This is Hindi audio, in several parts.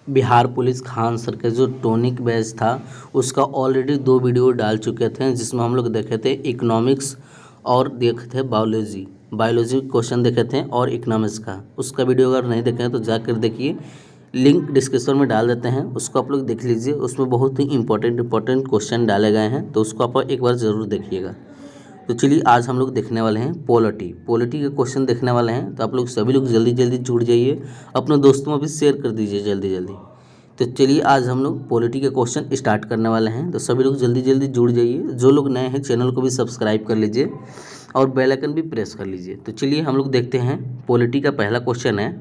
बिहार पुलिस खान सर का जो टॉनिक बैच था उसका ऑलरेडी 2 वीडियो डाल चुके थे, जिसमें हम लोग देखे थे इकोनॉमिक्स और देखे थे बायोलॉजी क्वेश्चन देखे थे और इकोनॉमिक्स का। उसका वीडियो अगर नहीं देखे हैं तो जाकर देखिए, लिंक डिस्क्रिप्शन में डाल देते हैं, उसको आप लोग देख लीजिए। उसमें बहुत ही इंपॉर्टेंट क्वेश्चन डाले गए हैं, तो उसको आप एक बार ज़रूर देखिएगा। तो चलिए आज हम लोग देखने वाले हैं पॉलिटी के क्वेश्चन देखने वाले हैं। तो आप लोग सभी लोग जल्दी जल्दी जुड़ जाइए, अपने दोस्तों में भी शेयर कर दीजिए जल्दी जल्दी। तो चलिए आज हम लोग पॉलिटी के क्वेश्चन स्टार्ट करने वाले हैं। तो सभी लोग जल्दी जल्दी जुड़ जाइए, जो लोग नए हैं चैनल को भी सब्सक्राइब कर लीजिए और बेल आइकन भी प्रेस कर लीजिए। तो चलिए हम लोग देखते हैं पॉलिटी का पहला क्वेश्चन है।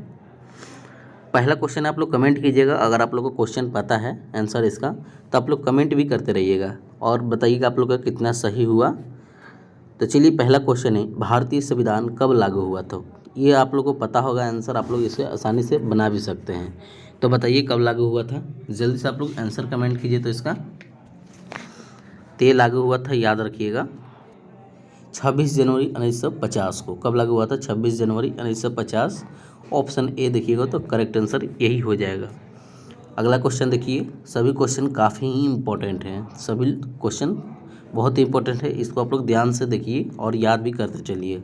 पहला क्वेश्चन आप लोग कमेंट कीजिएगा, अगर आप लोग को क्वेश्चन पता है आंसर इसका तो आप लोग कमेंट भी करते रहिएगा और बताइएगा आप लोग का कितना सही हुआ। तो चलिए पहला क्वेश्चन है, भारतीय संविधान कब लागू हुआ था? ये आप लोग को पता होगा आंसर, आप लोग इसे आसानी से बना भी सकते हैं। तो बताइए कब लागू हुआ था, जल्दी से आप लोग आंसर कमेंट कीजिए। तो इसका लागू हुआ था, याद रखिएगा 26 जनवरी 1950 को। कब लागू हुआ था? 26 जनवरी 1950। ऑप्शन ए देखिएगा तो करेक्ट आंसर यही हो जाएगा। अगला क्वेश्चन देखिए, सभी क्वेश्चन काफ़ी ही इंपॉर्टेंट हैं, सभी क्वेश्चन बहुत ही इंपॉर्टेंट है, इसको आप लोग ध्यान से देखिए और याद भी करते चलिए।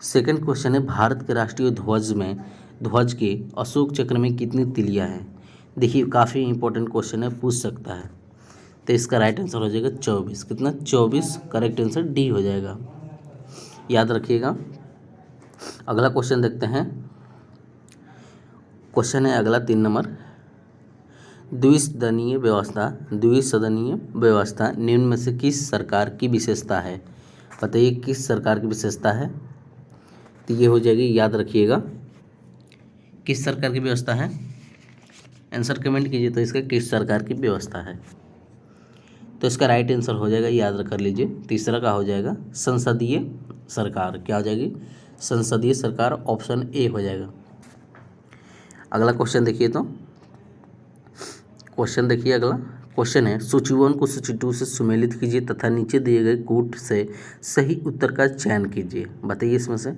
सेकंड क्वेश्चन है, भारत के राष्ट्रीय ध्वज के अशोक चक्र में कितनी तिलियां हैं? देखिए काफ़ी इंपॉर्टेंट क्वेश्चन है, पूछ सकता है। तो इसका राइट आंसर हो जाएगा 24। कितना? 24। करेक्ट आंसर डी हो जाएगा, याद रखिएगा। अगला क्वेश्चन देखते हैं। क्वेश्चन है अगला 3 नंबर, द्विसदनीय व्यवस्था निम्न में से किस सरकार की विशेषता है? बताइए किस सरकार की विशेषता है? तो ये हो जाएगी, याद रखिएगा किस सरकार की व्यवस्था है। आंसर कमेंट कीजिए तो इसका किस सरकार की व्यवस्था है। तो इसका राइट आंसर हो जाएगा, याद कर लीजिए। तीसरा का हो जाएगा संसदीय सरकार। क्या हो जाएगी? संसदीय सरकार, ऑप्शन ए हो जाएगा। अगला क्वेश्चन देखिए, तो क्वेश्चन देखिए अगला क्वेश्चन है, सूची 1 को सूची 2 से सुमेलित कीजिए तथा नीचे दिए गए कूट से सही उत्तर का चयन कीजिए। बताइए इसमें से।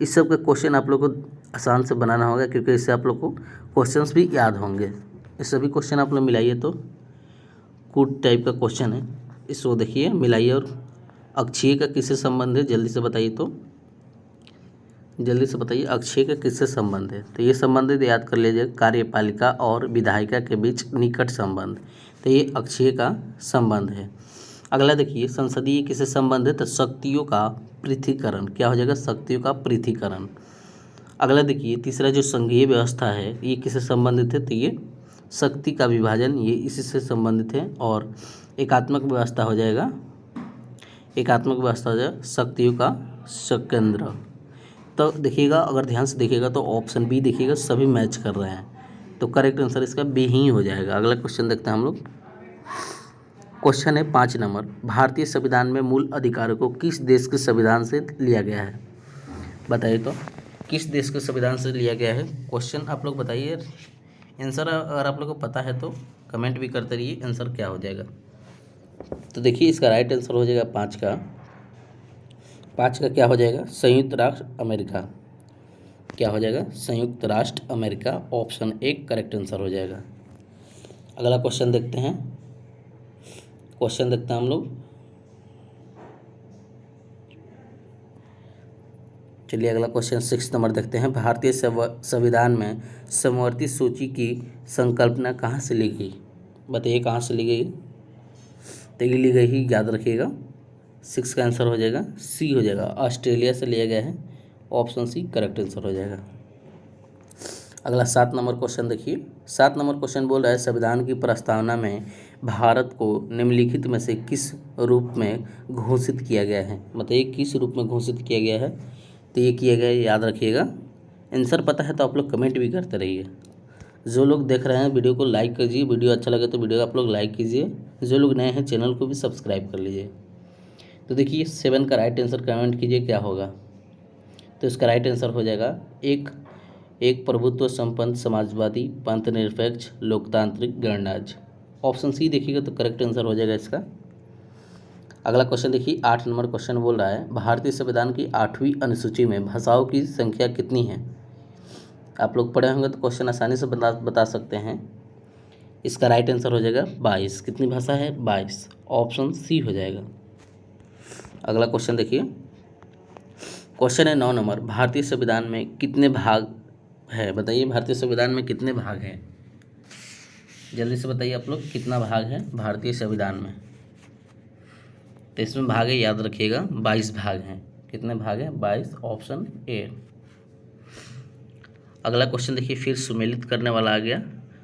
इस सब का क्वेश्चन आप लोग को आसान से बनाना होगा, क्योंकि इससे आप लोग को क्वेश्चंस भी याद होंगे। ये सभी क्वेश्चन आप लोग मिलाइए, तो कूट टाइप का क्वेश्चन है, इसको देखिए मिलाइए। और अक्षय का किससे संबंध है, जल्दी से बताइए। तो जल्दी से बताइए अक्षय का किससे संबंध है? तो ये संबंधित याद कर लीजिए, कार्यपालिका और विधायिका के बीच निकट संबंध। तो ये अक्षय का संबंध है। अगला देखिए, संसदीय किससे संबंध है? तो शक्तियों का पृथकीकरण। क्या हो जाएगा? शक्तियों का पृथकीकरण। अगला देखिए, तीसरा जो संघीय व्यवस्था है ये किससे संबंधित है? तो ये शक्ति का विभाजन, ये इसी से संबंधित है। और एकात्मक व्यवस्था हो जाएगा, शक्तियों का संकेंद्र। तो देखिएगा, अगर ध्यान से देखिएगा तो ऑप्शन बी देखिएगा, सभी मैच कर रहे हैं, तो करेक्ट आंसर इसका बी ही हो जाएगा। अगला क्वेश्चन देखते हैं हम लोग। क्वेश्चन है 5 नंबर, भारतीय संविधान में मूल अधिकारों को किस देश के संविधान से लिया गया है? बताइए तो किस देश के संविधान से लिया गया है? क्वेश्चन आप लोग बताइए। आंसर अगर आप लोग को पता है तो कमेंट भी करते रहिए, आंसर क्या हो जाएगा। तो देखिए इसका राइट आंसर हो जाएगा 5 का क्या हो जाएगा? संयुक्त राष्ट्र अमेरिका। क्या हो जाएगा? संयुक्त राष्ट्र America, option A correct answer हो जाएगा। अगला क्वेश्चन देखते हैं। हम लोग, चलिए अगला क्वेश्चन 6 नंबर देखते हैं। भारतीय संविधान में समवर्ती सूची की संकल्पना कहाँ से ली गई? बताइए कहाँ से ली गई? तो ये ली गई ही, याद रखिएगा। 6 का आंसर हो जाएगा सी हो जाएगा, ऑस्ट्रेलिया से लिया गया है, ऑप्शन सी करेक्ट आंसर हो जाएगा। अगला 7 नंबर क्वेश्चन देखिए। 7 नंबर क्वेश्चन बोल रहा है, संविधान की प्रस्तावना में भारत को निम्नलिखित में से किस रूप में घोषित किया गया है? बताइए किस रूप में घोषित किया गया है? तो ये किया गया है, याद रखिएगा। आंसर पता है तो आप लोग कमेंट भी करते रहिए। जो लोग देख रहे हैं वीडियो को लाइक कीजिए, वीडियो अच्छा लगे तो वीडियो आप लोग लाइक कीजिए, जो लोग नए हैं चैनल को भी सब्सक्राइब कर लीजिए। तो देखिए 7 का राइट आंसर कमेंट कीजिए क्या होगा। तो इसका राइट आंसर हो जाएगा एक प्रभुत्व संपन्न समाजवादी पंथ निरपेक्ष लोकतांत्रिक गणराज्य, ऑप्शन सी देखिएगा तो करेक्ट आंसर हो जाएगा इसका। अगला क्वेश्चन देखिए 8 नंबर क्वेश्चन बोल रहा है, भारतीय संविधान की 8वीं अनुसूची में भाषाओं की संख्या कितनी है? आप लोग पढ़े होंगे तो क्वेश्चन आसानी से बता सकते हैं। इसका राइट आंसर हो जाएगा 22। कितनी भाषा है? 22। ऑप्शन सी हो जाएगा। अगला क्वेश्चन देखिए, क्वेश्चन है 9 नंबर, भारतीय संविधान में कितने भाग है? बताइए भारतीय संविधान में कितने भाग हैं? जल्दी से बताइए आप लोग, कितना भाग है भारतीय संविधान में? तो इसमें भाग है, याद रखिएगा 22 भाग हैं। कितने भाग हैं? 22, ऑप्शन ए। अगला क्वेश्चन देखिए, फिर सुमेलित करने वाला आ गया।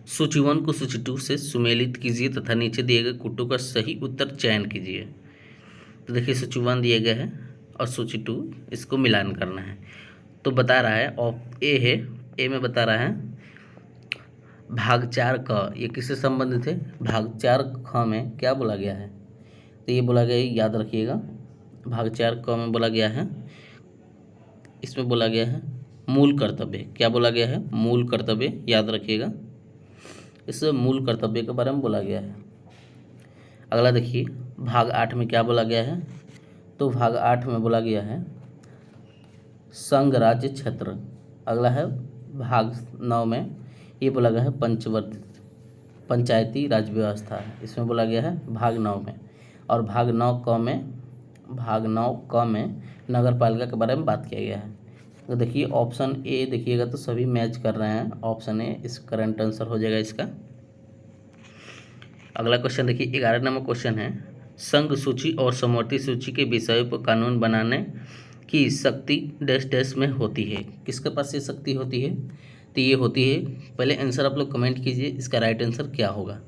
सूची 1 को सूची 2 से सुमेलित कीजिए तथा नीचे दिए गए कुट्टों का सही उत्तर चयन कीजिए। तो देखिए सूची 1 दिया गया है और सूची 2, इसको मिलान करना है। तो बता रहा है ए है, ए में बता रहा है भाग 4 क, ये किससे संबंधित है? भाग 4 ख में क्या बोला गया है? तो ये बोला गया है, याद रखिएगा, भाग 4 क में बोला गया है, इसमें बोला गया है मूल कर्तव्य। क्या बोला गया है? मूल कर्तव्य, याद रखिएगा, इस मूल कर्तव्य के बारे में बोला गया है। अगला देखिए, भाग 8 में क्या बोला गया है? तो भाग 8 में बोला गया है संघ राज्य क्षेत्र। अगला है भाग 9 में ये बोला गया है पंचवर्ती पंचायती राज व्यवस्था, इसमें बोला गया है भाग 9 में। और भाग 9 क में नगर पालिका के बारे में बात किया गया है। तो देखिए ऑप्शन ए देखिएगा तो सभी मैच कर रहे हैं, ऑप्शन ए इस करंट आंसर हो जाएगा इसका। अगला क्वेश्चन देखिए, 11 नंबर क्वेश्चन है, संघ सूची और समवर्ती सूची के विषयों पर कानून बनाने की शक्ति डैश डैश में होती है। किसके पास ये शक्ति होती है? तो ये होती है, पहले आंसर आप लोग कमेंट कीजिए, इसका राइट आंसर क्या होगा?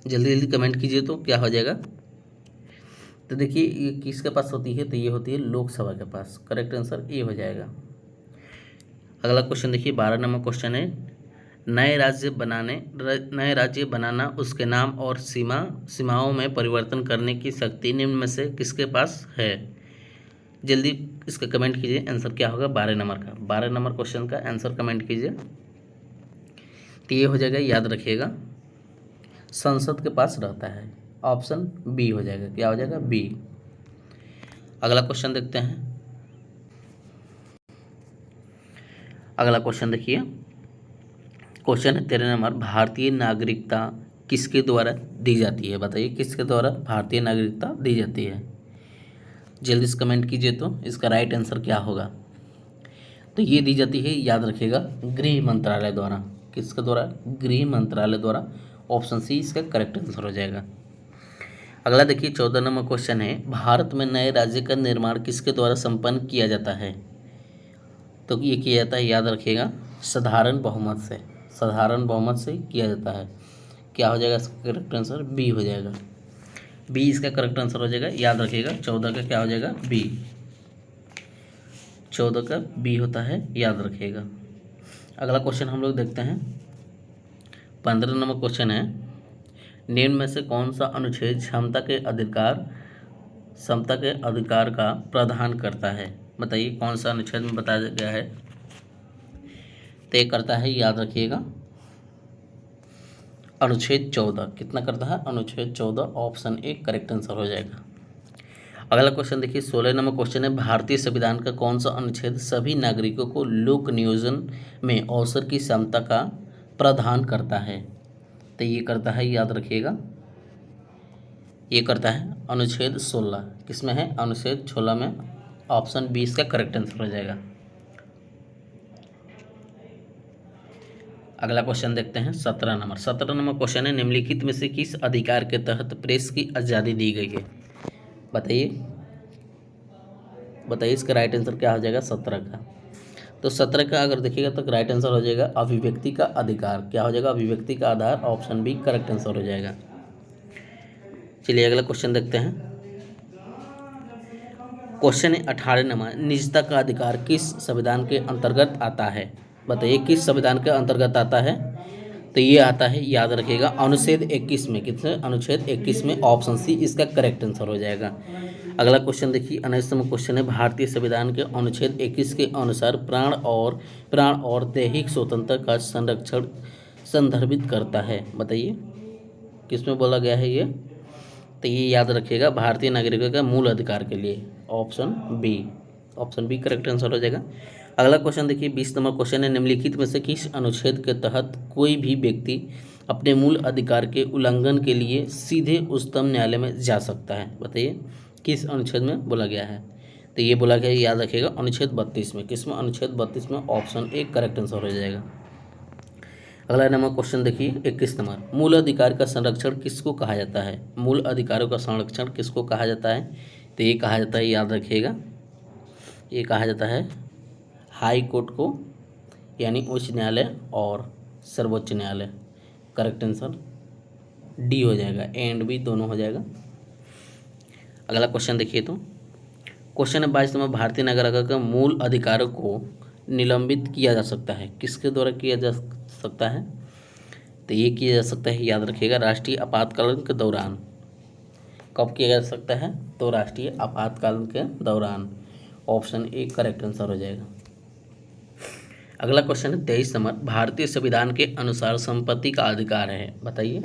जल्दी जल्दी कमेंट कीजिए तो क्या हो जाएगा। तो देखिए ये किसके पास होती है? तो ये होती है लोकसभा के पास। करेक्ट आंसर ए हो जाएगा। अगला क्वेश्चन देखिए, 12 नंबर क्वेश्चन है, नए राज्य बनाना, उसके नाम और सीमाओं में परिवर्तन करने की शक्ति निम्न में से किसके पास है? जल्दी इसका कमेंट कीजिए, आंसर क्या होगा 12 नंबर का। 12 नंबर क्वेश्चन का आंसर कमेंट कीजिए। तो ये हो जाएगा, याद रखिएगा, संसद के पास रहता है। ऑप्शन बी हो जाएगा। क्या हो जाएगा? बी। अगला क्वेश्चन देखते हैं। अगला क्वेश्चन देखिए, क्वेश्चन है 13 नंबर, भारतीय नागरिकता किसके द्वारा दी जाती है? बताइए किसके द्वारा भारतीय नागरिकता दी जाती है? जल्दी से कमेंट कीजिए तो इसका राइट आंसर क्या होगा। तो ये दी जाती है, याद रखिएगा, गृह मंत्रालय द्वारा। किसके द्वारा? गृह मंत्रालय द्वारा। ऑप्शन सी इसका करेक्ट आंसर हो जाएगा। अगला देखिए 14 नंबर क्वेश्चन है, भारत में नए राज्य का निर्माण किसके द्वारा संपन्न किया जाता है? तो ये किया जाता है, याद रखिएगा, साधारण बहुमत से। साधारण बहुमत से किया जाता है। क्या हो जाएगा इसका करेक्ट आंसर? बी हो जाएगा। बी इसका करेक्ट आंसर हो जाएगा, याद रखिएगा। 14 का क्या हो जाएगा? बी। 14 का बी होता है, याद रखिएगा। अगला क्वेश्चन हम लोग देखते हैं। 15 नंबर क्वेश्चन है, निम्न में से कौन सा अनुच्छेद समता के अधिकार का प्रावधान करता है? बताइए कौन सा अनुच्छेद में बताया गया है? तय करता है, याद रखिएगा, अनुच्छेद 14। कितना करता है? अनुच्छेद 14। ऑप्शन ए करेक्ट आंसर हो जाएगा। अगला क्वेश्चन देखिए, 16 नंबर क्वेश्चन है, भारतीय संविधान का कौन सा अनुच्छेद सभी नागरिकों को लोक नियोजन में अवसर की समता का प्रावधान करता है? तो ये करता है, याद रखिएगा, ये करता है अनुच्छेद 16। किसमें है? अनुच्छेद 16 में। ऑप्शन बी इसका करेक्ट आंसर हो जाएगा। अगला क्वेश्चन देखते हैं 17 नंबर। 17 नंबर क्वेश्चन है, निम्नलिखित में से किस अधिकार के तहत प्रेस की आज़ादी दी गई है? बताइए इसका राइट आंसर क्या हो जाएगा 17 का। तो 17 का अगर देखिएगा तो राइट आंसर हो जाएगा अभिव्यक्ति का अधिकार। क्या हो जाएगा? अभिव्यक्ति का आधार। ऑप्शन बी करेक्ट आंसर हो जाएगा। चलिए अगला क्वेश्चन देखते हैं। क्वेश्चन है 18 नंबर, निजता का अधिकार किस संविधान के अंतर्गत आता है? बताइए किस संविधान के अंतर्गत आता है? तो ये आता है, याद रखिएगा, अनुच्छेद 21 में। कितने? अनुच्छेद 21 में। ऑप्शन सी इसका करेक्ट आंसर हो जाएगा। अगला क्वेश्चन देखिए, 19वां क्वेश्चन है, भारतीय संविधान के अनुच्छेद 21 के अनुसार प्राण और दैहिक स्वतंत्रता का संरक्षण संदर्भित करता है। बताइए किसमें बोला गया है ये? तो ये याद रखिएगा, भारतीय नागरिकों का मूल अधिकार के लिए। ऑप्शन बी करेक्ट आंसर हो जाएगा। अगला क्वेश्चन देखिए 20 नंबर क्वेश्चन है, निम्नलिखित में से किस अनुच्छेद के तहत कोई भी व्यक्ति अपने मूल अधिकार के उल्लंघन के लिए सीधे उच्चतम न्यायालय में जा सकता है? बताइए किस अनुच्छेद में बोला गया है? तो ये बोला गया है, याद रखिएगा, अनुच्छेद 32 में। किसमें? अनुच्छेद 32 में। ऑप्शन ए करेक्ट आंसर हो जाएगा। अगला नंबर क्वेश्चन देखिए 21 नंबर, मूल अधिकार का संरक्षण किसको कहा जाता है? मूल अधिकारों का संरक्षण किसको कहा जाता है? तो ये कहा जाता है, याद रखिएगा, ये कहा जाता है हाई कोर्ट को, यानी उच्च न्यायालय और सर्वोच्च न्यायालय। करेक्ट आंसर डी हो जाएगा, ए एंड बी दोनों हो जाएगा। अगला क्वेश्चन देखिए, तो क्वेश्चन है 22 नंबर, भारतीय नागरिक के मूल अधिकारों को निलंबित किया जा सकता है, किसके द्वारा किया जा सकता है? तो ये किया जा सकता है, याद रखिएगा, राष्ट्रीय आपातकाल के दौरान। कब किया जा सकता है? तो राष्ट्रीय आपातकाल के दौरान। ऑप्शन ए करेक्ट आंसर हो जाएगा। अगला क्वेश्चन है 23 नंबर, भारतीय संविधान के अनुसार संपत्ति का अधिकार है, बताइए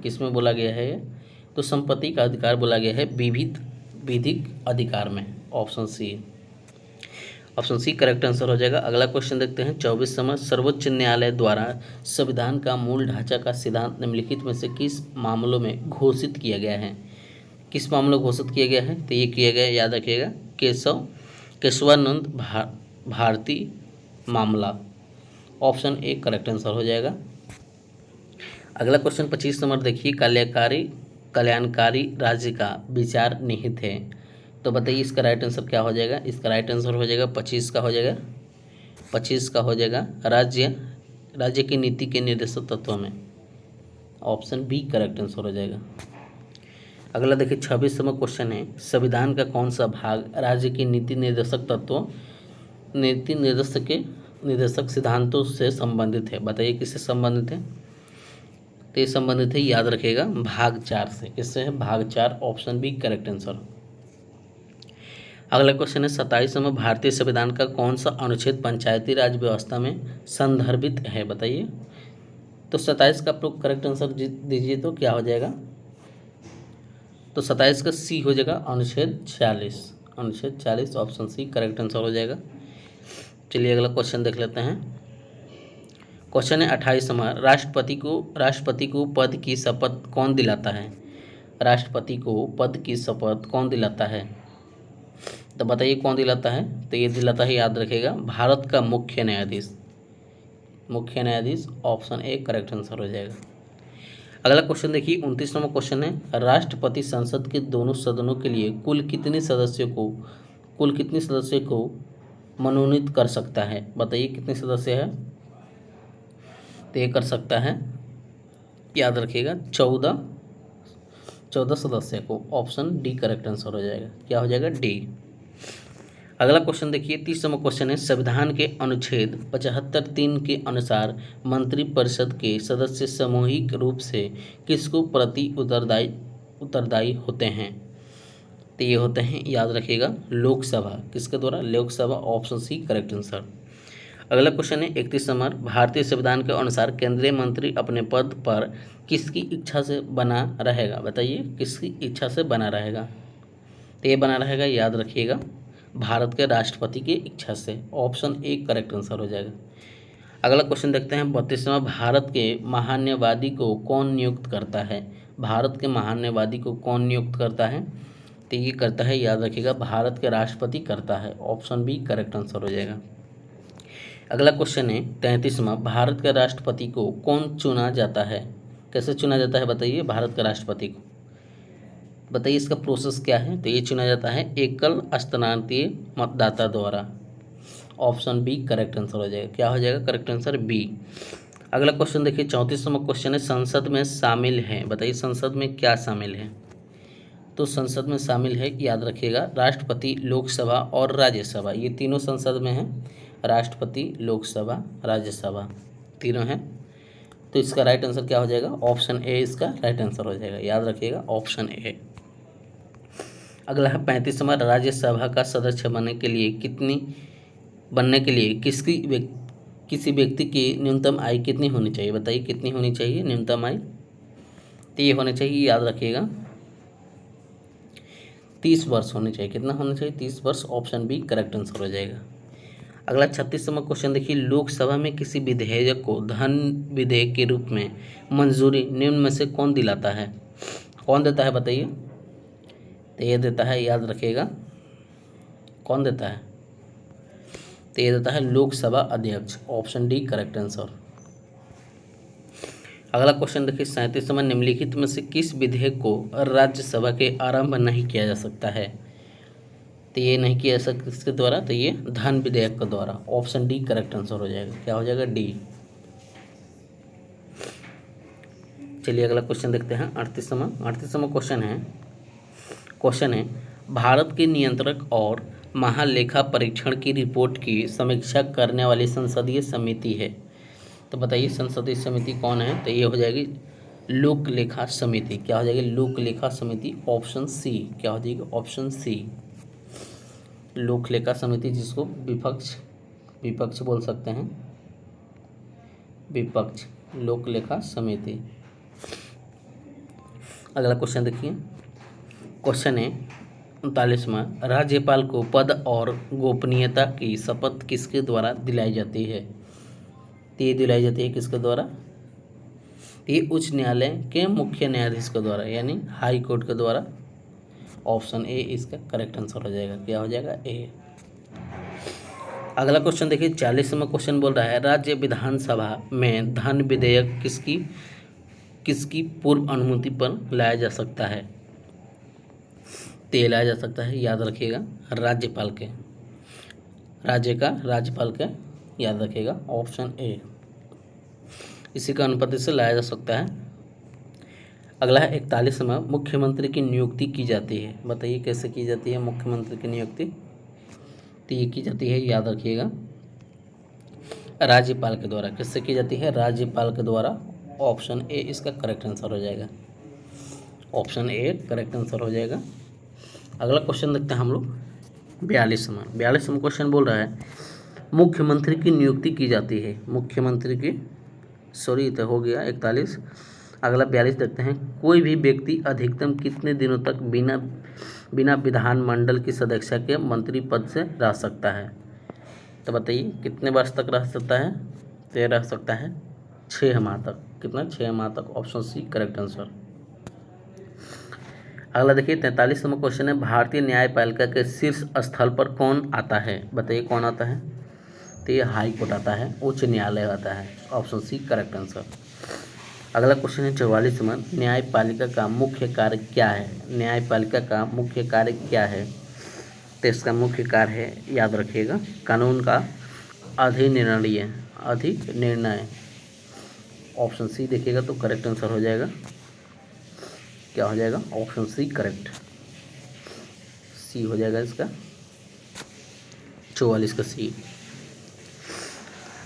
किसमें बोला गया है? तो संपत्ति का अधिकार बोला गया है विधिक अधिकार में। Option C, option C correct answer हो जाएगा। अगला क्वेश्चन देखते हैं 24 नंबर, सर्वोच्च न्यायालय द्वारा संविधान का मूल ढांचा का सिद्धांत निम्नलिखित में से किस मामलों में घोषित किया गया है? किस मामलों में घोषित किया गया है? तो ये किया गया, याद रखिएगा, केशवानंद भारती मामला। ऑप्शन ए करेक्ट आंसर हो जाएगा। अगला क्वेश्चन 25 नंबर देखिए, कल्याणकारी राज्य का विचार निहित है, तो बताइए इसका राइट आंसर क्या हो जाएगा? इसका राइट आंसर हो जाएगा 25 का हो जाएगा, 25 का हो जाएगा राज्य की नीति के निर्देशक तत्वों में। ऑप्शन बी करेक्ट आंसर हो जाएगा। अगला देखिए 26 नंबर क्वेश्चन है, संविधान का कौन सा भाग राज्य की नीति निर्देशक सिद्धांतों से संबंधित है? बताइए किससे संबंधित है? तो ये संबंधित है, याद रखिएगा, भाग 4 से। किससे है? भाग 4। Option B correct answer. अगला क्वेश्चन है 27 नंबर, भारतीय संविधान का कौन सा अनुच्छेद पंचायती राज व्यवस्था में संदर्भित है? बताइए। तो 27 का आप करेक्ट आंसर दीजिए, तो क्या हो जाएगा? तो 27 का सी हो जाएगा, अनुच्छेद 46। अनुच्छेद 46 ऑप्शन सी करेक्ट आंसर हो जाएगा। चलिए अगला क्वेश्चन देख लेते हैं। क्वेश्चन है 28 नंबर, राष्ट्रपति को पद की शपथ कौन दिलाता है? राष्ट्रपति को पद की शपथ कौन दिलाता है? तो बताइए कौन दिलाता है? तो ये दिलाता है, याद रखिएगा, भारत का मुख्य न्यायाधीश। मुख्य न्यायाधीश। ऑप्शन ए करेक्ट आंसर हो जाएगा। अगला क्वेश्चन देखिए 29 नंबर क्वेश्चन है, राष्ट्रपति संसद के दोनों सदनों के लिए कुल कितने सदस्यों को मनोनीत कर सकता है? बताइए कितने सदस्य है? तो ये कर सकता है, याद रखिएगा, 14 सदस्य को। ऑप्शन डी करेक्ट आंसर हो जाएगा। क्या हो जाएगा? डी। अगला क्वेश्चन देखिए 30 नंबर क्वेश्चन है, संविधान के अनुच्छेद 75(3) के अनुसार मंत्रिपरिषद के सदस्य सामूहिक रूप से किसको प्रति उत्तरदायी होते हैं? तो ये होते हैं, याद रखिएगा, लोकसभा। किसके द्वारा? Lok Sabha. Option C correct answer. अगला क्वेश्चन है 31 नंबर, भारतीय संविधान के अनुसार केंद्रीय मंत्री अपने पद पर किसकी इच्छा से बना रहेगा? बताइए किसकी इच्छा से बना रहेगा? तो ये बना रहेगा, याद रखिएगा, भारत के राष्ट्रपति की इच्छा से। ऑप्शन ए करेक्ट आंसर हो जाएगा। अगला क्वेश्चन देखते हैं 32वां, भारत के महान्यवादी को कौन नियुक्त करता है? भारत के महान्यवादी को कौन नियुक्त करता है? तो ये करता है, याद रखिएगा, भारत के राष्ट्रपति करता है। ऑप्शन बी करेक्ट आंसर हो जाएगा। अगला क्वेश्चन है 33वां, भारत के राष्ट्रपति को कौन चुना जाता है? कैसे चुना जाता है? बताइए भारत के राष्ट्रपति को, बताइए इसका प्रोसेस क्या है? तो ये चुना जाता है एकल स्थानांतरीय मतदाता द्वारा। ऑप्शन बी करेक्ट आंसर हो जाएगा। क्या हो जाएगा? Correct answer B. अगला क्वेश्चन देखिए 34वां क्वेश्चन है, संसद में शामिल है, बताइए संसद में क्या शामिल है? तो संसद में शामिल है, याद रखिएगा, राष्ट्रपति, लोकसभा और राज्यसभा। ये तीनों संसद में हैं, राष्ट्रपति, लोकसभा, राज्यसभा तीनों हैं। तो इसका राइट आंसर क्या हो जाएगा? ऑप्शन ए इसका राइट आंसर हो जाएगा। याद रखिएगा, ऑप्शन ए। अगला है 35वां, राज्यसभा का सदस्य बनने के लिए किसी व्यक्ति की न्यूनतम आयु कितनी होनी चाहिए? बताइए कितनी होनी चाहिए न्यूनतम आयु? तो ये होनी चाहिए, याद रखिएगा, 30 वर्ष होनी चाहिए। कितना होना चाहिए? 30 वर्ष। ऑप्शन बी करेक्ट आंसर हो जाएगा। अगला 36वां क्वेश्चन देखिए, लोकसभा में किसी विधेयक को धन विधेयक के रूप में मंजूरी निम्न में से कौन दिलाता है? कौन देता है बताइए? तो ये देता है, याद रखिएगा, कौन देता है? तो ये देता है लोकसभा अध्यक्ष। Option D correct answer. अगला क्वेश्चन देखिए 37वां, निम्नलिखित में से किस विधेयक को राज्यसभा के आरंभ नहीं किया जा सकता है? तो ये नहीं किया जा सकता किसके द्वारा? तो ये धन विधेयक के द्वारा। ऑप्शन डी करेक्ट आंसर हो जाएगा। क्या हो जाएगा? डी। चलिए अगला क्वेश्चन देखते हैं 38वां क्वेश्चन है भारत के नियंत्रक और महालेखा परीक्षण की रिपोर्ट की समीक्षा करने वाली संसदीय समिति है। तो बताइए संसदीय समिति कौन है? तो ये हो जाएगी लोक लेखा समिति। क्या हो जाएगी? लोक लेखा समिति। Option C. क्या हो जाएगी? ऑप्शन सी लोक लेखा समिति, जिसको विपक्ष बोल सकते हैं, विपक्ष, लोक लेखा समिति। अगला क्वेश्चन देखिए, क्वेश्चन है 39वां, राज्यपाल को पद और गोपनीयता की शपथ किसके द्वारा दिलाई जाती है? तो ये दिलाई जाती है किसके द्वारा? ये उच्च न्यायालय के मुख्य न्यायाधीश के द्वारा, यानी हाई कोर्ट के द्वारा। ऑप्शन ए इसका करेक्ट आंसर हो जाएगा। क्या हो जाएगा? ए। अगला क्वेश्चन देखिए 40वां क्वेश्चन बोल रहा है, राज्य विधानसभा में धन विधेयक किसकी पूर्व अनुमति पर लाया जा सकता है? तो लाया जा सकता है, याद रखिएगा, राज्यपाल के, राज्यपाल के, याद रखिएगा। ऑप्शन ए इसी का अनुमति से लाया जा सकता है। अगला है 41वां, मुख्यमंत्री की नियुक्ति की जाती है। बताइए कैसे की जाती है मुख्यमंत्री की नियुक्ति? तो ये की जाती है, याद रखिएगा, राज्यपाल के द्वारा। किससे की जाती है? राज्यपाल के द्वारा। ऑप्शन ए इसका करेक्ट आंसर हो जाएगा। ऑप्शन ए करेक्ट आंसर हो जाएगा। अगला क्वेश्चन देखते हैं हम लोग 42वां क्वेश्चन बोल रहा है, मुख्यमंत्री की नियुक्ति की जाती है। मुख्यमंत्री की, सॉरी तो हो गया 41। अगला 42 देखते हैं, कोई भी व्यक्ति अधिकतम कितने दिनों तक बिना विधानमंडल की सदस्य के मंत्री पद से रह सकता है? तो बताइए कितने वर्ष तक रह सकता है? तो ये रह सकता है 6 माह तक। कितना? 6 माह तक। Option C correct answer. अगला देखिए 43वां क्वेश्चन है, भारतीय न्यायपालिका के शीर्ष स्थल पर कौन आता है? बताइए कौन आता है? तो ये हाई कोर्ट आता है, उच्च न्यायालय आता है। Option C correct answer. अगला क्वेश्चन है 44वां, न्यायपालिका का मुख्य कार्य क्या है? न्यायपालिका का मुख्य कार्य क्या है? तो इसका मुख्य कार्य है, याद रखिएगा, कानून का अधिनिर्णय। ऑप्शन सी देखिएगा तो करेक्ट आंसर हो जाएगा। क्या हो जाएगा? ऑप्शन सी करेक्ट, सी हो जाएगा इसका, 44 का सी।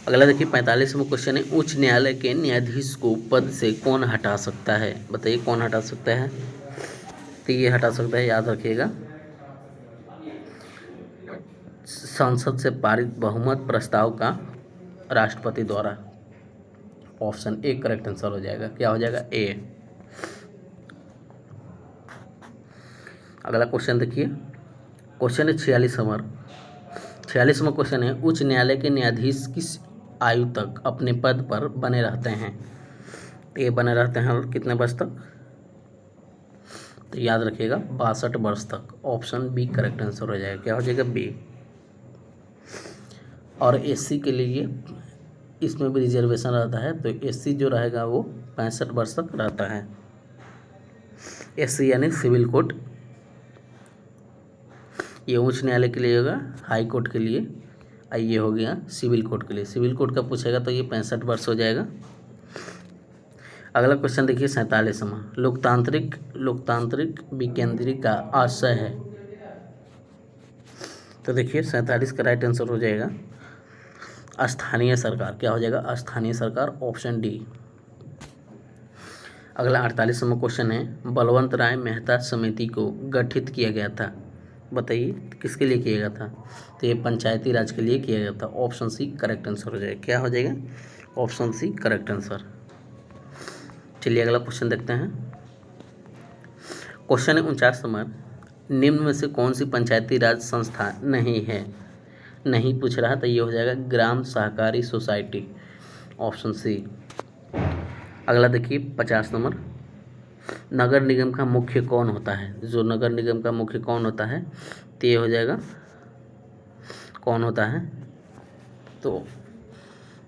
अगला देखिए 45वां क्वेश्चन है, उच्च न्यायालय के न्यायाधीश को पद से कौन हटा सकता है? बताइए कौन हटा सकता है? तो ये हटा सकता है, याद रखिएगा, संसद से पारित बहुमत प्रस्ताव का राष्ट्रपति द्वारा। ऑप्शन ए करेक्ट आंसर हो जाएगा। क्या हो जाएगा? ए। अगला क्वेश्चन देखिए, क्वेश्चन है 46वां क्वेश्चन है, उच्च न्यायालय के न्यायाधीश किस आयु तक अपने पद पर बने रहते हैं? ये बने रहते हैं कितने वर्ष तक? तो याद रखिएगा 62 वर्ष तक। ऑप्शन बी करेक्ट आंसर हो जाएगा। क्या हो जाएगा? बी। और एससी के लिए इसमें भी रिजर्वेशन रहता है, तो एससी जो रहेगा वो 65 वर्ष तक रहता है। एससी यानी सिविल कोर्ट, ये उच्च न्यायालय के लिए होगा, हाई कोर्ट के लिए, ये हो गया सिविल कोर्ट के लिए। सिविल कोर्ट का पूछेगा तो ये 65 वर्ष हो जाएगा। अगला क्वेश्चन देखिए 47वां, लोकतांत्रिक विकेंद्रीकरण का आशय है। तो देखिए 47 का राइट आंसर हो जाएगा स्थानीय सरकार। क्या हो जाएगा? स्थानीय सरकार। Option D. अगला 48वां क्वेश्चन है, बलवंत राय मेहता समिति को गठित किया गया था। बताइए किसके लिए किया गया था? तो ये पंचायती राज के लिए किया गया था। ऑप्शन सी करेक्ट आंसर हो जाएगा। क्या हो जाएगा? Option C correct answer. चलिए अगला क्वेश्चन देखते हैं। क्वेश्चन है 49वां, निम्न में से कौन सी पंचायती राज संस्था नहीं है? नहीं पूछ रहा तो ये हो जाएगा ग्राम सहकारी सोसाइटी, ऑप्शन सी। अगला देखिए 50 नंबर, नगर निगम का मुख्य कौन होता है? जो नगर निगम का मुख्य कौन होता है तो ये हो जाएगा, कौन होता है तो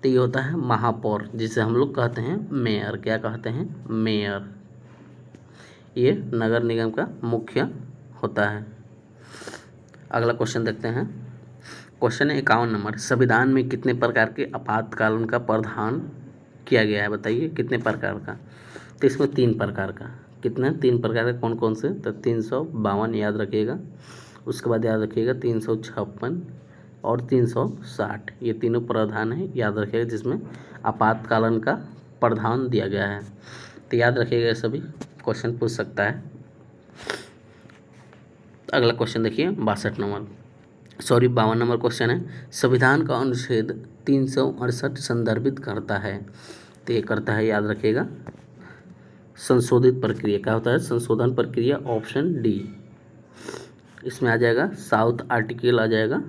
ये होता है महापौर, जिसे हम लोग कहते हैं मेयर। क्या कहते हैं? मेयर। ये नगर निगम का मुख्य होता है। अगला क्वेश्चन देखते हैं, क्वेश्चन 51 नंबर, संविधान में कितने प्रकार के आपातकालीन का प्रावधान किया गया है? बताइए कितने प्रकार का? तो इसमें 3 प्रकार का। कितने? 3 प्रकार के। कौन कौन से? तो 352 याद रखिएगा, उसके बाद याद रखिएगा 356 और 360, ये तीनों प्रावधान है, याद रखिएगा, जिसमें आपातकालीन का प्रावधान दिया गया है। तो याद रखिएगा, सभी क्वेश्चन पूछ सकता है। अगला क्वेश्चन देखिए 52 नंबर क्वेश्चन है, संविधान का अनुच्छेद 368 संदर्भित करता है? तो ये करता है, याद रखिएगा, संशोधित प्रक्रिया। क्या होता है? संशोधन प्रक्रिया, ऑप्शन डी। इसमें आ जाएगा साउथ आर्टिकल आ जाएगा।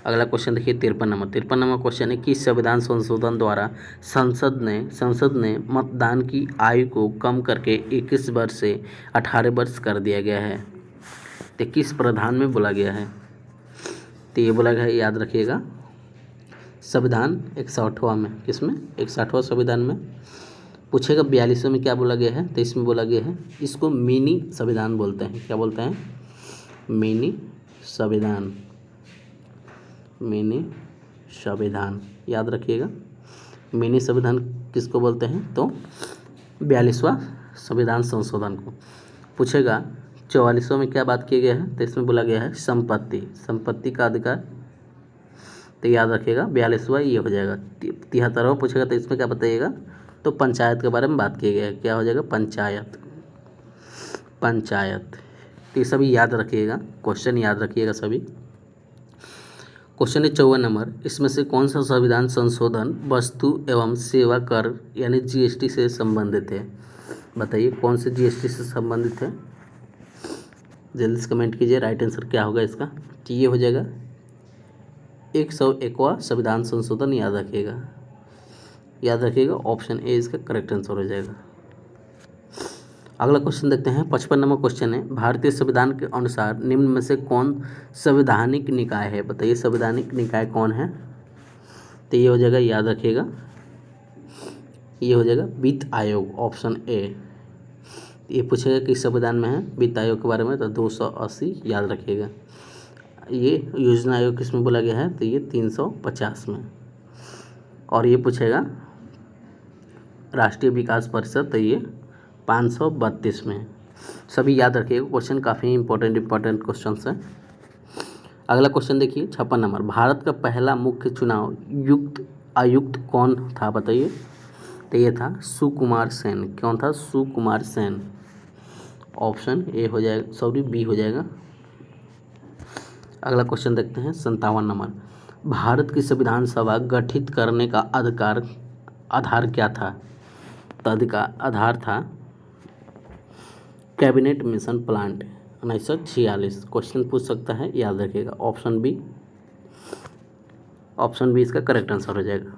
अगला क्वेश्चन देखिए 53 नंबर क्वेश्चन है कि संविधान संशोधन द्वारा संसद ने मतदान की आयु को कम करके 21 वर्ष से 18 वर्ष कर दिया गया है। तो किस प्रावधान में बोला गया है? तो ये बोला गया है, याद रखिएगा, संविधान 61वां में। किसमें? 61वां संविधान में। पूछेगा 42वां में क्या बोला गया है? तो इसमें बोला गया है, इसको मिनी संविधान बोलते हैं। क्या बोलते हैं? मिनी संविधान। मिनी संविधान, याद रखिएगा, मिनी संविधान किसको बोलते हैं? तो 42वां संविधान संशोधन को। पूछेगा 44वां में क्या बात किया गया है? तो इसमें बोला गया है संपत्ति का अधिकार। तो याद रखिएगा 42वां ये हो जाएगा। 73वां पूछेगा तो इसमें क्या बताइएगा? तो पंचायत के बारे में बात किया गया है। क्या हो जाएगा? पंचायत। तो ये सभी याद रखिएगा, क्वेश्चन याद रखिएगा सभी। क्वेश्चन 54 नंबर, इसमें से कौन सा संविधान संशोधन वस्तु एवं सेवा कर यानी जीएसटी से संबंधित है? बताइए कौन से जीएसटी से संबंधित है? जल्दी से कमेंट कीजिए, राइट आंसर क्या होगा इसका? तो ये हो जाएगा 101वां संविधान संशोधन, याद रखिएगा, ऑप्शन ए इसका करेक्ट आंसर हो जाएगा। अगला क्वेश्चन देखते हैं 55 नंबर क्वेश्चन है, भारतीय संविधान के अनुसार निम्न में से कौन संवैधानिक निकाय है? बताइए संवैधानिक निकाय कौन है? तो ये हो जाएगा, याद रखिएगा, ये हो जाएगा वित्त आयोग, ऑप्शन ए। ये पूछेगा किस संविधान में है वित्त आयोग के बारे में? तो 280 याद रखिएगा। ये योजना आयोग किस में बोला गया है? तो ये 350 में। और ये पूछेगा राष्ट्रीय विकास परिषद, तो ये 532 में। सभी याद रखिएगा, क्वेश्चन काफ़ी इंपॉर्टेंट क्वेश्चन है। अगला क्वेश्चन देखिए 56 नंबर, भारत का पहला मुख्य चुनाव आयुक्त कौन था? बताइए। तो ये था सुकुमार सेन। कौन था? सुकुमार सेन, ऑप्शन ए हो जाएगा, सॉरी बी हो जाएगा। अगला क्वेश्चन देखते हैं 57 नंबर, भारत की संविधान सभा गठित करने का आधार क्या था? तो आधार था कैबिनेट मिशन प्लान 1946। क्वेश्चन पूछ सकता है, याद रखिएगा, ऑप्शन बी इसका करेक्ट आंसर हो जाएगा।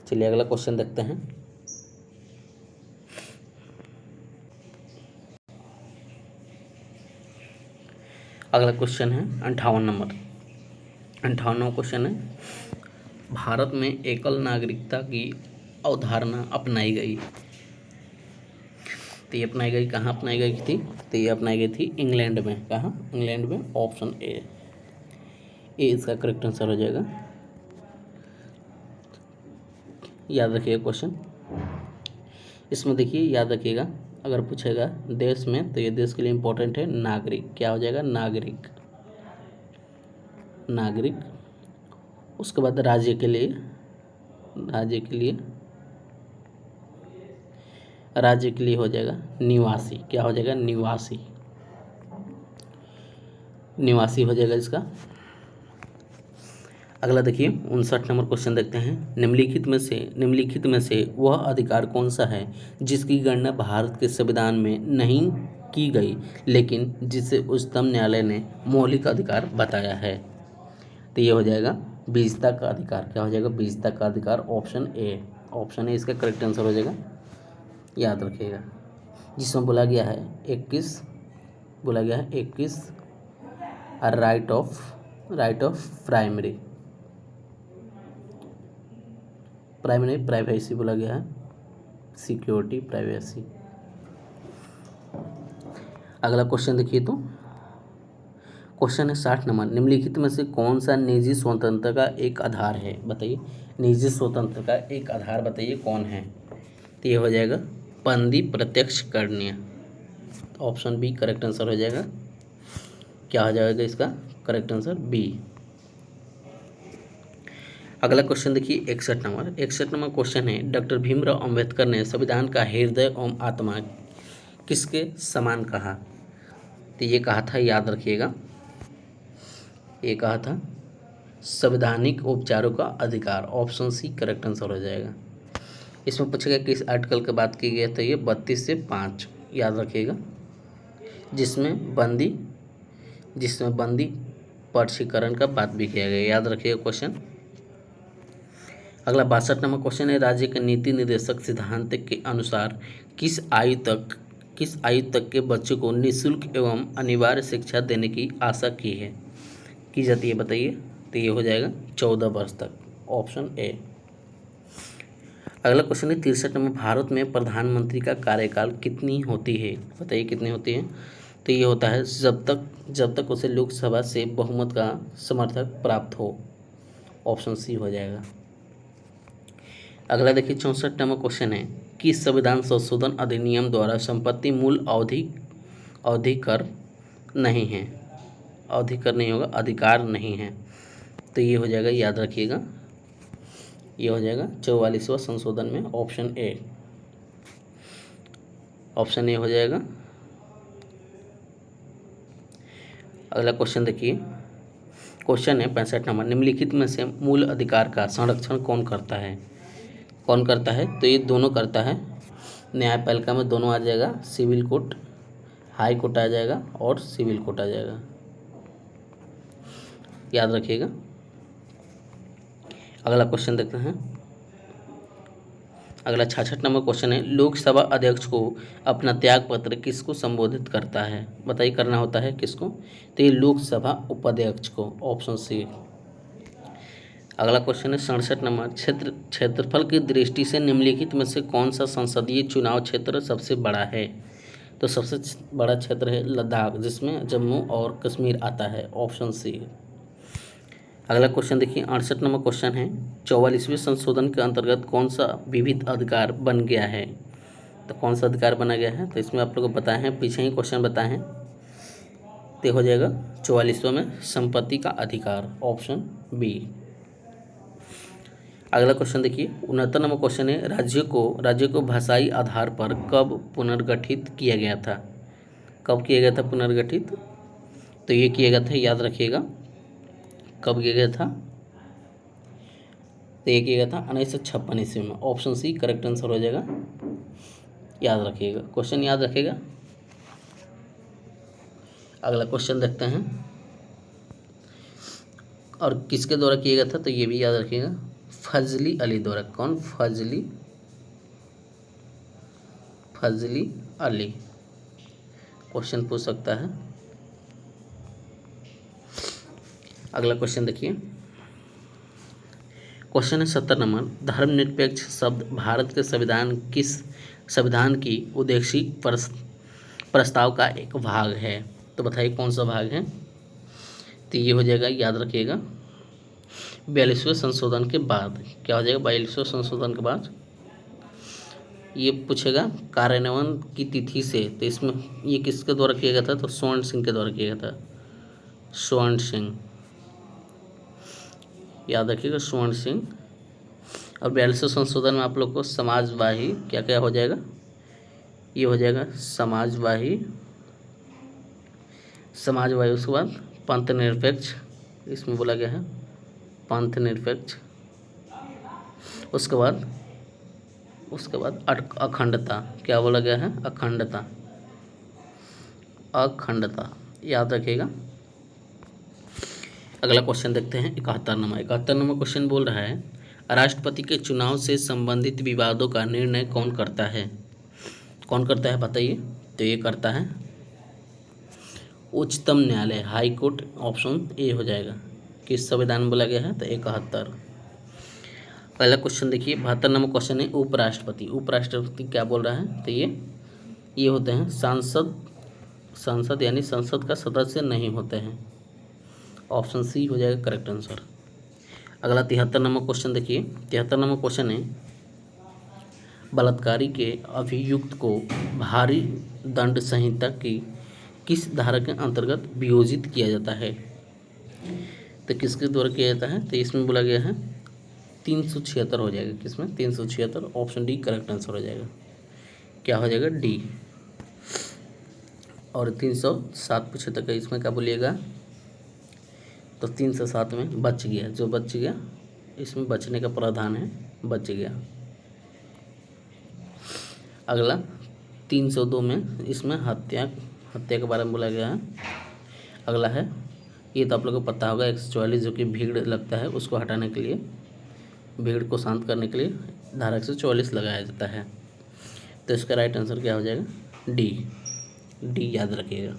चलिए अगला क्वेश्चन देखते हैं। अगला क्वेश्चन है 58 नंबर। 58वां क्वेश्चन है, भारत में एकल नागरिकता की अवधारणा अपनाई गई। तो ये अपनाई गई कहाँ अपनाई गई थी? तो ये अपनाई गई थी इंग्लैंड में। कहाँ? इंग्लैंड में, ऑप्शन ए इसका करेक्ट आंसर हो जाएगा। याद रखिएगा क्वेश्चन, इसमें देखिए, याद रखिएगा, अगर पूछेगा देश में, तो ये देश के लिए इंपॉर्टेंट है नागरिक। क्या हो जाएगा? नागरिक। उसके बाद राज्य के लिए हो जाएगा निवासी। क्या हो जाएगा? निवासी हो जाएगा इसका। अगला देखिए 59 नंबर क्वेश्चन देखते हैं, निम्नलिखित में से वह अधिकार कौन सा है जिसकी गणना भारत के संविधान में नहीं की गई, लेकिन जिसे उच्चतम न्यायालय ने मौलिक अधिकार बताया है। तो ये हो जाएगा विजेता का अधिकार। क्या हो जाएगा? विजेता का अधिकार, ऑप्शन ए। ऑप्शन ए इसका करेक्ट आंसर हो जाएगा, याद रखिएगा। जिसमें बोला गया है 21 राइट ऑफ प्राइवेसी बोला गया है, सिक्योरिटी, प्राइवेसी। अगला क्वेश्चन देखिए, तो क्वेश्चन है 60 नंबर, निम्नलिखित में से कौन सा निजी स्वतंत्रता का एक आधार है? बताइए, निजी स्वतंत्रता का एक आधार बताइए कौन है? तो ये हो जाएगा बंदी प्रत्यक्ष करनीय। ऑप्शन बी करेक्ट आंसर हो जाएगा। क्या हो जाएगा इसका करेक्ट आंसर? बी। अगला क्वेश्चन देखिए 61 नंबर क्वेश्चन है, डॉक्टर भीमराव अंबेडकर ने संविधान का हृदय एवं आत्मा किसके समान कहा? तो ये कहा था, याद रखिएगा, ये कहा था संवैधानिक उपचारों का अधिकार। ऑप्शन सी करेक्ट आंसर हो जाएगा। इसमें पूछेगा किस आर्टिकल की बात की गई है? तो ये 32 से 5, याद रखिएगा, जिसमें बंदी पर्चीकरण का बात भी किया गया, याद रखिएगा क्वेश्चन। अगला 62 नंबर क्वेश्चन है, राज्य के नीति निर्देशक सिद्धांत के अनुसार किस आयु तक के बच्चों को निःशुल्क एवं अनिवार्य शिक्षा देने की आशा की जाती है? बताइए। तो ये हो जाएगा 14 वर्ष तक, ऑप्शन ए। अगला क्वेश्चन है 63 नंबर, भारत में प्रधानमंत्री का कार्यकाल कितनी होती है? बताइए कितनी होती है? तो ये होता है जब तक उसे लोकसभा से बहुमत का समर्थक प्राप्त हो। ऑप्शन सी हो जाएगा। अगला देखिए 64 नंबर क्वेश्चन है, किस संविधान संशोधन अधिनियम द्वारा संपत्ति मूल अवधि कर नहीं होगा, अधिकार नहीं है? तो ये हो जाएगा, याद रखिएगा, ये हो जाएगा 44वां संशोधन में, ऑप्शन ए हो जाएगा। अगला क्वेश्चन देखिए, क्वेश्चन है 65 नंबर, निम्नलिखित में से मूल अधिकार का संरक्षण कौन करता है? तो ये दोनों करता है, न्यायपालिका में दोनों आ जाएगा, सिविल कोर्ट, हाई कोर्ट आ जाएगा और सिविल कोर्ट आ जाएगा, याद रखिएगा। अगला क्वेश्चन देखते हैं। अगला 66 नंबर क्वेश्चन है, लोकसभा अध्यक्ष को अपना त्याग पत्र किसको संबोधित करता है? बताइए, करना होता है किसको? तो ये लोकसभा उपाध्यक्ष को, ऑप्शन सी। अगला क्वेश्चन है 67 नंबर, क्षेत्रफल की दृष्टि से निम्नलिखित में से कौन सा संसदीय चुनाव क्षेत्र सबसे बड़ा है? तो सबसे बड़ा क्षेत्र है लद्दाख, जिसमें जम्मू और कश्मीर आता है, ऑप्शन सी। अगला क्वेश्चन देखिए 68 नंबर क्वेश्चन है, 44वें संशोधन के अंतर्गत कौन सा विविध अधिकार बन गया है? तो कौन सा अधिकार बना गया है? तो इसमें आप लोगों को बताए हैं, पीछे ही क्वेश्चन बताए हैं। तो हो जाएगा 44वां में संपत्ति का अधिकार, ऑप्शन बी। अगला क्वेश्चन देखिए 69 नंबर क्वेश्चन है, राज्य को भाषाई आधार पर कब पुनर्गठित किया गया था? कब किया गया था पुनर्गठित? तो ये किया गया था, याद रखिएगा, कब किया गया था? तो ये किया गया था 1956 ईस्वी में, ऑप्शन सी करेक्ट आंसर हो जाएगा, याद रखिएगा, क्वेश्चन याद रखिएगा। अगला क्वेश्चन देखते हैं, और किसके द्वारा किया गया था? तो ये भी याद रखिएगा, फजली अली द्वारा। कौन? फजली अली क्वेश्चन पूछ सकता है। अगला क्वेश्चन देखिए, क्वेश्चन है 70 नंबर, धर्मनिरपेक्ष शब्द भारत के संविधान की उद्देशिक प्रस्ताव का एक भाग है? तो बताइए कौन सा भाग है? तो ये हो जाएगा, याद रखिएगा, 42वें संशोधन के बाद। क्या हो जाएगा? 42वें संशोधन के बाद ये पूछेगा कार्यान्वयन की तिथि से। तो इसमें ये किसके द्वारा किया गया था? तो स्वर्ण सिंह के द्वारा किया गया था, स्वर्ण सिंह, याद रखिएगा, स्वर्ण सिंह। और 42वें संशोधन में आप लोग को समाजवाही क्या क्या हो जाएगा? ये हो जाएगा समाजवाही, उसके बाद पंथ निरपेक्ष, इसमें बोला गया है पंथ निरपेक्ष, उसके बाद अखंडता, क्या बोला गया है? अखंडता, अखंडता, याद रखिएगा। अगला क्वेश्चन देखते हैं 71 नंबर क्वेश्चन बोल रहा है राष्ट्रपति के चुनाव से संबंधित विवादों का निर्णय कौन करता है? कौन करता है बताइए? तो ये करता है उच्चतम न्यायालय, हाई कोर्ट। ऑप्शन ए हो जाएगा। किस संविधान में बोला गया है? तो 71। पहला क्वेश्चन देखिए 72 नंबर क्वेश्चन है उपराष्ट्रपति। उपराष्ट्रपति क्या बोल रहा है? तो ये होते हैं सांसद यानी संसद का सदस्य नहीं होते हैं। ऑप्शन सी हो जाएगा करेक्ट आंसर। अगला 73 नंबर क्वेश्चन देखिए। 73 नंबर क्वेश्चन है बलात्कारी के अभियुक्त को भारी दंड संहिता की किस धारा के अंतर्गत वियोजित किया जाता है? तो किसके द्वारा किया जाता है? तो इसमें बोला गया है 376 हो जाएगा। किसमें? 376। ऑप्शन डी करेक्ट आंसर हो जाएगा। क्या हो जाएगा? डी। और 307 पूछे तक इसमें क्या बोलिएगा? तो 307 में बच गया, जो बच गया इसमें बचने का प्रावधान है, बच गया। अगला 302 में इसमें हत्या के बारे में बोला गया है। अगला है, ये तो आप लोगों को पता होगा, 144 जो कि भीड़ लगता है उसको हटाने के लिए, भीड़ को शांत करने के लिए धारा 144 लगाया जाता है। तो इसका राइट आंसर क्या हो जाएगा? डी याद रखिएगा।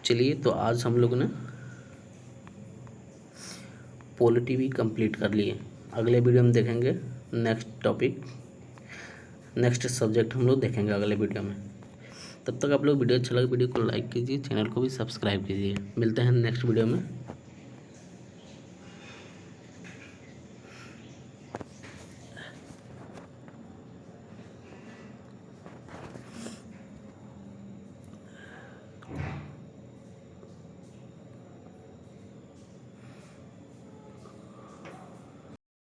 चलिए, तो आज हम लोग ने पॉलिटी भी कंप्लीट कर लिए। अगले वीडियो में देखेंगे नेक्स्ट टॉपिक, नेक्स्ट सब्जेक्ट हम लोग देखेंगे अगले वीडियो में। तब तक आप लोग वीडियो अच्छा लगे वीडियो को लाइक कीजिए, चैनल को भी सब्सक्राइब कीजिए। मिलते हैं नेक्स्ट वीडियो में।